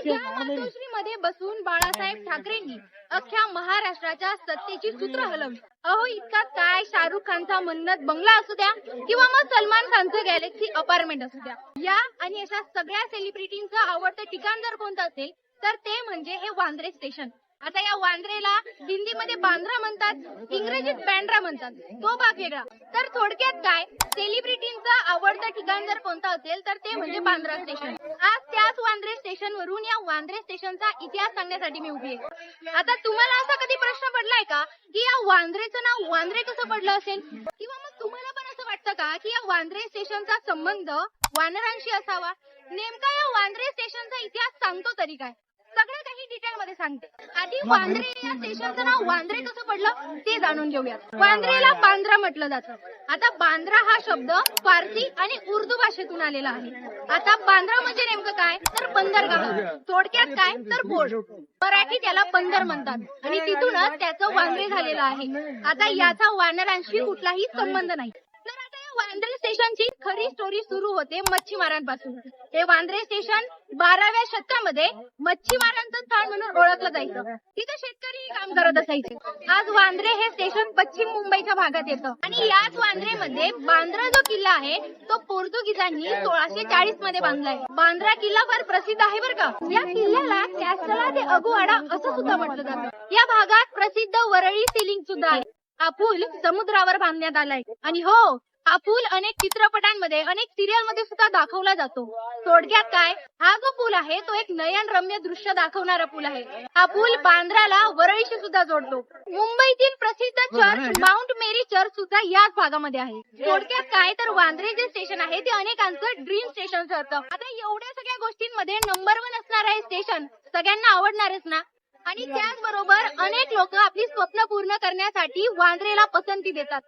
या मातोश्रीमध्ये बसून बाळासाहेब ठाकरेंनी अख्ख्या महाराष्ट्राच्या सत्तेची सूत्र हलवली. अहो इतका काय, शाहरुख खानचा मन्नत बंगला असू द्या किंवा मग सलमान खानचं गॅलेक्सी अपार्टमेंट असू द्या, या आणि अशा सगळ्या सेलिब्रिटींचं आवडतं ठिकाण जर कोणतं असेल तर ते म्हणजे हे वांद्रे स्टेशन. आता या वांद्रेला हिंदीमध्ये बांद्रा म्हणतात, इंग्रजीत बँड्रा म्हणतात, तो भाग वेगळा. तर थोडक्यात काय, सेलिब्रिटींचं आवडतं ठिकाण जर कोणतं असेल तर ते म्हणजे बांद्रा स्टेशन. आज त्याच वांद्रे स्टेशन वरून या वांद्रे स्टेशनचा इतिहास सांगण्यासाठी मी उभी आहे. आता तुम्हाला असा कधी प्रश्न पडलाय का की या वांद्रेचं नाव वांद्रे कसं पडलं असेल, किंवा मग तुम्हाला पण असं वाटतं का की या वांद्रे स्टेशनचा संबंध वानरांशी असावा? नेमका या वांद्रे स्टेशनचा इतिहास सांगतो तरी काय, सगळं काही डिटेल मध्ये सांगते. आधी वांद्रे या स्टेशनचं नाव वांद्रे कसं पडलं ते जाणून घेऊयात. वांद्रेला बांद्रा म्हटलं जातं. आता बांद्रा हा शब्द फारसी आणि उर्दू भाषेतून आलेला आहे. आता बांद्रा म्हणजे नेमकं काय तर बंदरगाह, थोडक्यात काय तर पोर्ट. मराठी त्याला बंदर म्हणतात आणि तिथूनच त्याचं वांद्रे झालेलं आहे. आता याचा वानरांशी कुठलाही संबंध नाही. तर आता या वांद्रे स्टेशनची खरी स्टोरी सुरू होते मच्छीमारांपासून. हे वांद्रे स्टेशन 12व्या शतकामध्ये मच्छीमारांचं स्थान म्हणून ओळखलं जायचं. तिथे शेतकरी काम करत असायचे. आज वांद्रे हे स्टेशन पश्चिम मुंबईच्या भागात येतं आणि याच वांद्रेमध्ये बांद्रा जो किल्ला आहे तो पोर्तुगीजांनी 1640 मध्ये बांधलाय. बांद्रा किल्ला फार प्रसिद्ध आहे बरं का. या किल्ल्याला कॅस्टला दे अगुआडा असं सुद्धा म्हटलं जातं. या भागात प्रसिद्ध वरळी सीलिंग सुद्धा आहे. हा पूल समुद्रावर बांधण्यात आलाय आणि हो, हा पूल अनेक चित्रपटांमध्ये, अनेक सिरियल मध्ये सुद्धा दाखवला जातो. थोडक्यात काय, हा जो पूल आहे तो एक नयनरम्य दृश्य दाखवणारा पूल आहे. हा पूल बांद्राला वरळीशी सुद्धा जोडतो. मुंबईतील प्रसिद्ध चर्च माउंट मेरी चर्च सुद्धा याच भागामध्ये आहे. थोडक्यात काय तर वांद्रे जे स्टेशन आहे ते अनेकांचं ड्रीम स्टेशन ठरतं. आता एवढ्या सगळ्या गोष्टींमध्ये नंबर 1 असणार आहे स्टेशन सगळ्यांना आवडणारच ना. आणि त्याचबरोबर अनेक लोक आपली स्वप्न पूर्ण करण्यासाठी वांद्रेला पसंती देतात.